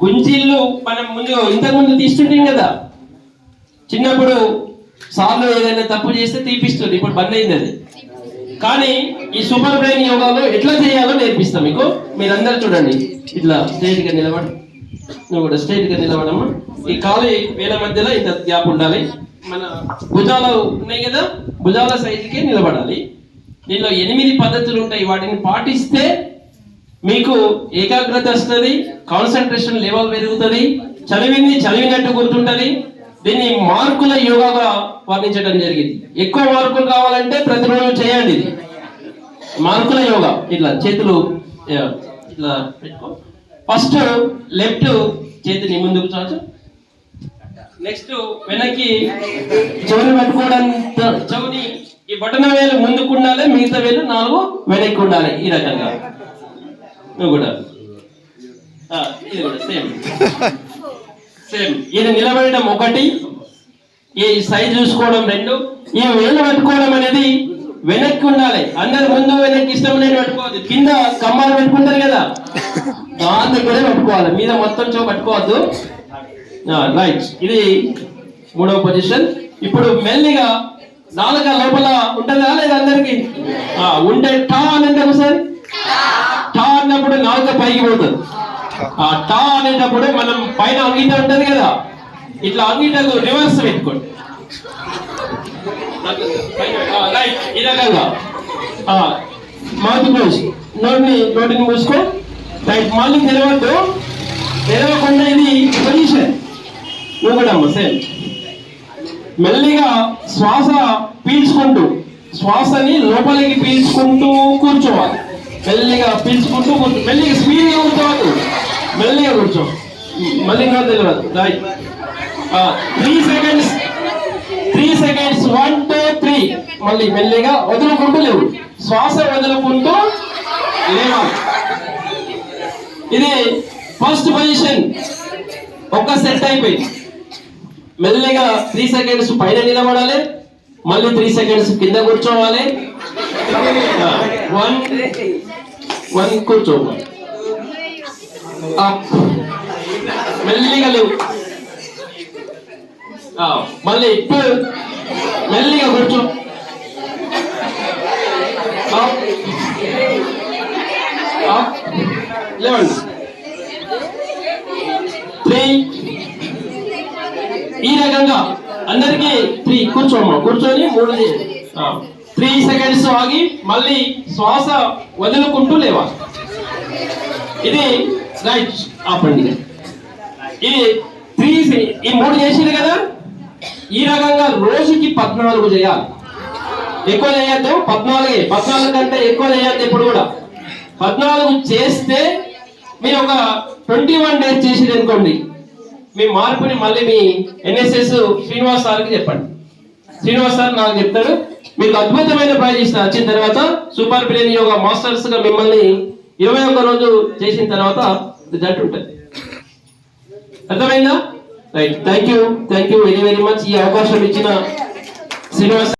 గుంజీళ్ళు మనం ఇంతకుముందు తీస్తుంటాం కదా, చిన్నప్పుడు సార్లు ఏదైనా తప్పు చేస్తే తీపిస్తుంది, ఇప్పుడు బంద్ అయింది అది. కానీ ఈ సూపర్ బ్రెయిన్ యోగాలో ఎట్లా చేయాలో నేర్పిస్తాం మీకు. మీరందరూ చూడండి, ఇట్లా స్ట్రైట్ గా నిలబడి, నువ్వు కూడా స్ట్రైట్ గా నిలబడమ్మా. ఈ కాలు వేల మధ్యలో ఇంత గ్యాప్ ఉండాలి. మన భుజాలు ఉన్నాయి కదా, భుజాల సైజుకే నిలబడాలి. దీనిలో 8 పద్ధతులు ఉంటాయి. వాటిని పాటిస్తే మీకు ఏకాగ్రత వస్తుంది, కాన్సన్ట్రేషన్ లెవెల్ పెరుగుతుంది, చదివినట్టు గుర్తుంటుంది. దీన్ని మార్కుల యోగాగా వర్ణించడం జరిగింది. ఎక్కువ మార్కులు కావాలంటే ప్రతిరోజు చేయండి. ఇది మార్కుల యోగా. ఇట్లా చేతులు ఇట్లా పెట్టుకో. ఫస్ట్ లెఫ్ట్ చేతిని ముందుకు చాచు, నెక్స్ట్ వెనక్కి చెవుని పెట్టుకోవడానికి చెవుని ఈ బటన వేలు ముందుకు ఉండాలి, మిగతా వేలు 4 వెనక్కి ఉండాలి. ఈ రకంగా నువ్వు కూడా ఇది కూడా సేమ్. ఇది నిలబడడం 1, ఈ సైజ్ చూసుకోవడం 2, ఈ వేలు పట్టుకోవడం అనేది వెనక్కి ఉండాలి. అందరు ముందు వెనక్కి ఇష్టం లేని పట్టుకోవద్దు. కింద కమ్మాలు పెట్టుకుంటారు కదా, దాని దగ్గరే పట్టుకోవాలి, మీద మొత్తం పట్టుకోవద్దు. రైట్, ఇది 3వ పొజిషన్. ఇప్పుడు మెల్లిగా నాలుక లోపల ఉంటుందా లేదా అందరికి? ఉంటే టా అనంటే ఒకసారి టా అన్నప్పుడు నాలుక పైకి పోతుంది. ఆ టా అనేటప్పుడు మనం పైన అంగీట ఉంటది కదా, ఇట్లా అంగీటకు రివర్స్ పెట్టుకోండి. రైట్, ఈ రకంగా మౌత్ క్లోజ్, నోటిని మూసుకో. రైట్, మళ్ళీ తెరవద్దు, తెరవకుండా ఇది పొజిషన్. నువ్వు కూడా అమ్మ సేమ్. మెల్లిగా శ్వాస పీల్చుకుంటూ, శ్వాసని లోపలికి పీల్చుకుంటూ కూర్చోవాలి. మెల్లిగా పీల్చుకుంటూ మెల్లిగా స్పీడ్గా కూర్చోవద్దు, మెల్లిగా కూర్చో. మళ్ళీ తెలియదు. Right, 3 seconds 1 2 3. మళ్ళీ మెల్లిగా వదులుకుంటూ లేవు, శ్వాస వదులుకుంటూ లేవాలి. ఇది ఫస్ట్ పొజిషన్. ఒక సెట్ అయిపోయింది. మెల్లిగా 3 సెకండ్స్ పైన నిలబడాలి, మళ్ళీ 3 సెకండ్స్ కింద కూర్చోవాలి. 1 కూర్చోవాలి. మెల్లిగా లేవు, మళ్ళీ 2 మెల్లిగా కూర్చో. లేవండి. 3. ఈ రకంగా అందరికి 3 కూర్చోమ్మా. కూర్చొని 3 సెకండ్స్ ఆగి మళ్ళీ శ్వాస వదులుకుంటూ లేవాలి. ఇది రైట్. ఆపండి. ఇది 3 చేసింది కదా. ఈ రకంగా రోజుకి 14 చేయాలి. ఎక్కువ చేయొద్దు, 14 కంటే ఎక్కువ చేయొద్దు. ఎప్పుడు కూడా 14 చేస్తే మీరు ఒక 21 డేస్ చేసేది అనుకోండి, మీ మార్పుని మళ్ళీ మీ NSS శ్రీనివాస్ సార్కి చెప్పండి. శ్రీనివాస్ సార్ నాకు చెప్తాడు. మీకు అద్భుతమైన ప్రైజ్ ఇస్తా. వచ్చిన తర్వాత సూపర్ బ్రెయిన్ యోగా మాస్టర్స్ గా మిమ్మల్ని 21 రోజు చేసిన తర్వాత రిజల్ట్ ఉంటుంది. అర్థమైందా? Right, thank you very very much. ఈ అవకాశం ఇచ్చిన శ్రీనివాస్